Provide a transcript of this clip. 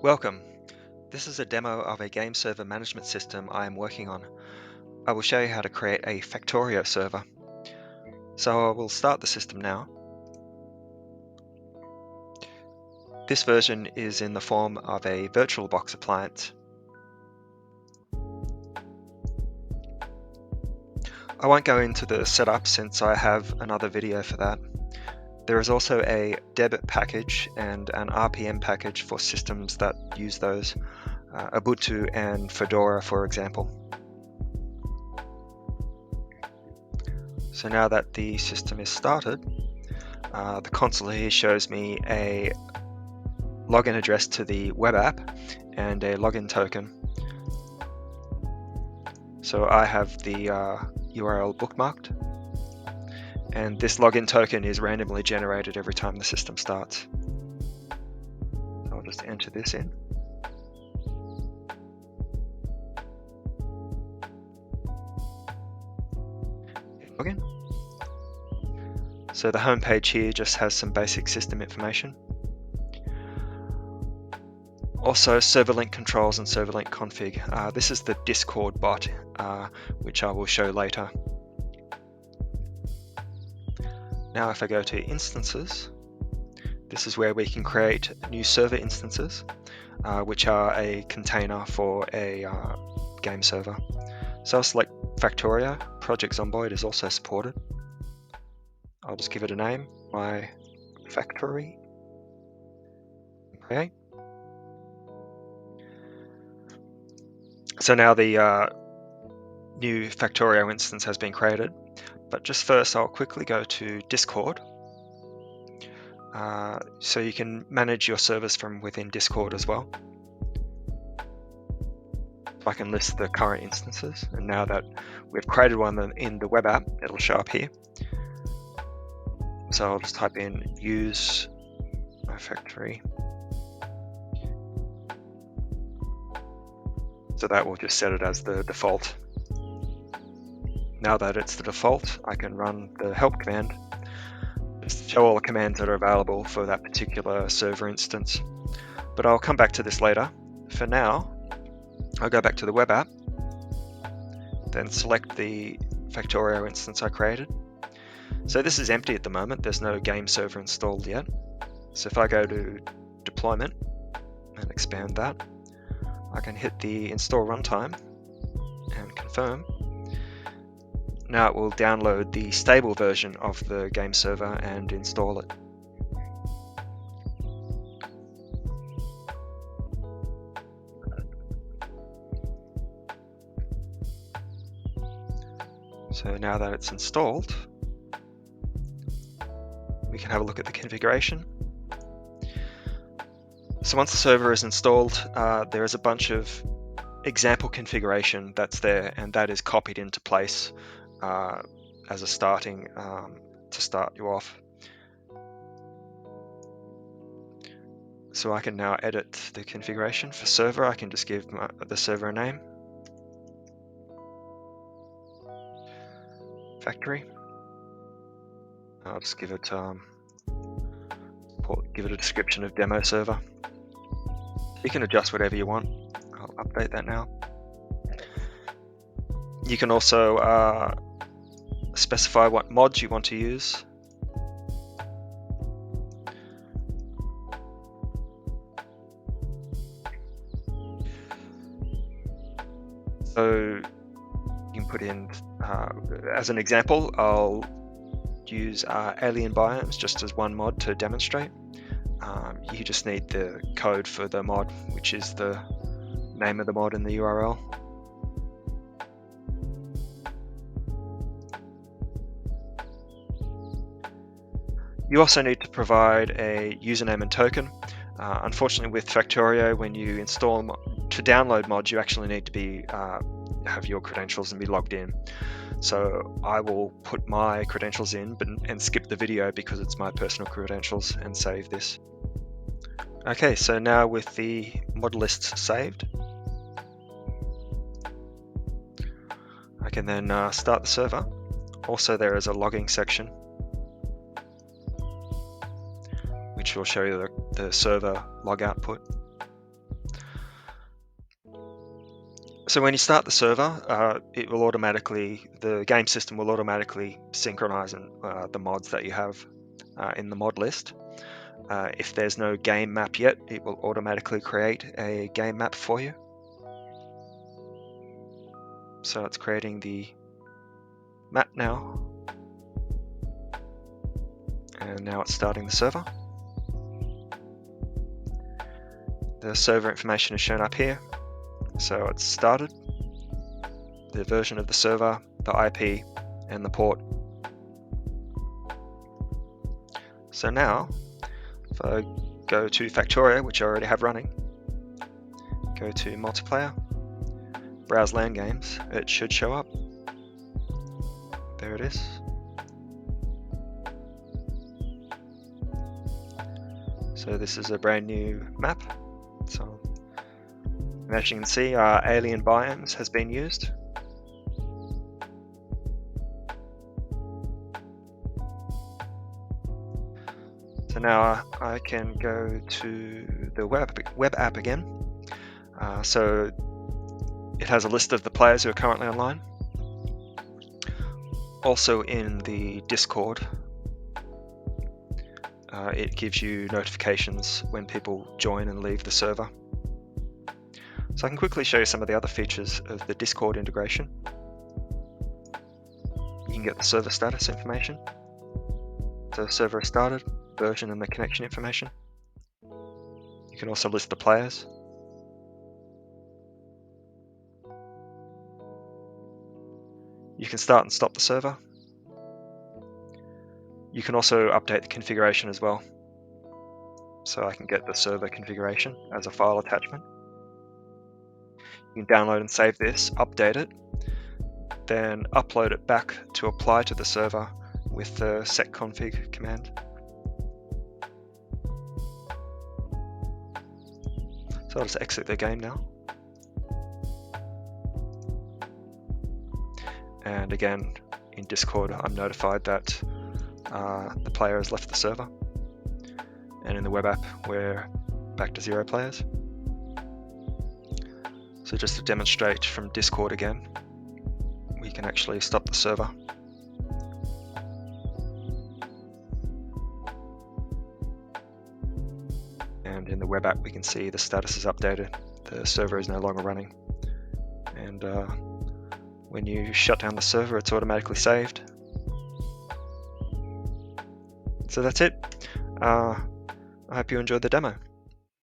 Welcome. This is a demo of a game server management system I am working on. I will show you how to create a Factorio server. So I will start the system now. This version is in the form of a VirtualBox appliance. I won't go into the setup since I have another video for that. There is also a debit package and an RPM package for systems that use those, Ubuntu and Fedora, for example. So now that the system is started, the console here shows me a login address to the web app and a login token. So I have the URL bookmarked, and this login token is randomly generated every time the system starts. So I'll just enter this in. Login. So the home page here just has some basic system information. Also server link controls and server link config. This is the Discord bot, which I will show later. Now if I go to instances, this is where we can create new server instances, which are a container for a game server. So I'll select Factorio. Project Zomboid is also supported. I'll just give it a name, my factory. Create. So now the new Factorio instance has been created, but just first I'll quickly go to Discord. So you can manage your servers from within Discord as well. So I can list the current instances, and now that we've created one in the web app, it'll show up here. So I'll just type in use my factory. So that will just set it as the default. Now that it's the default, I can run the help command, just show all the commands that are available for that particular server instance. But I'll come back to this later. For now, I'll go back to the web app, then select the Factorio instance I created. So this is empty at the moment, there's no game server installed yet. So if I go to deployment and expand that, I can hit the install runtime and confirm. Now it will download the stable version of the game server and install it. So now that it's installed, we can have a look at the configuration. So once the server is installed, there is a bunch of example configuration that's there, and that is copied into place as a starting to start you off. So I can now edit the configuration. For server, I can just give the server a name, factory. I'll just give it a description of demo server. You can adjust whatever you want. I'll update that now. You can also specify what mods you want to use. So you can put in, as an example, I'll use alien biomes just as one mod to demonstrate. You just need the code for the mod, which is the name of the mod in the URL. You also need to provide a username and token. Unfortunately with Factorio, when you install to download mods, you actually need to have your credentials and be logged in. So I will put my credentials in and skip the video because it's my personal credentials and save this. Okay, so now with the mod lists saved, I can then start the server. Also there is a logging section which will show you the server log output. So when you start the server, the game system will automatically synchronize the mods that you have in the mod list. If there's no game map yet, it will automatically create a game map for you. So it's creating the map now. And now it's starting the server. The server information is shown up here. So it's started, the version of the server, the IP, and the port. So now, if I go to Factorio, which I already have running, go to multiplayer, browse LAN games, it should show up. There it is. So this is a brand new map. So as you can see, alien biomes has been used. So now I can go to the web app again. So it has a list of the players who are currently online. Also in the Discord, it gives you notifications when people join and leave the server. So I can quickly show you some of the other features of the Discord integration. You can get the server status information. So server is started, version and the connection information. You can also list the players. You can start and stop the server. You can also update the configuration as well. So I can get the server configuration as a file attachment. You can download and save this, update it, then upload it back to apply to the server with the setconfig command. So I'll just exit the game now. And again, in Discord, I'm notified that the player has left the server. And in the web app, we're back to 0 players. So just to demonstrate from Discord again, we can actually stop the server. And in the web app, we can see the status is updated. The server is no longer running. And when you shut down the server, it's automatically saved. So that's it. I hope you enjoyed the demo.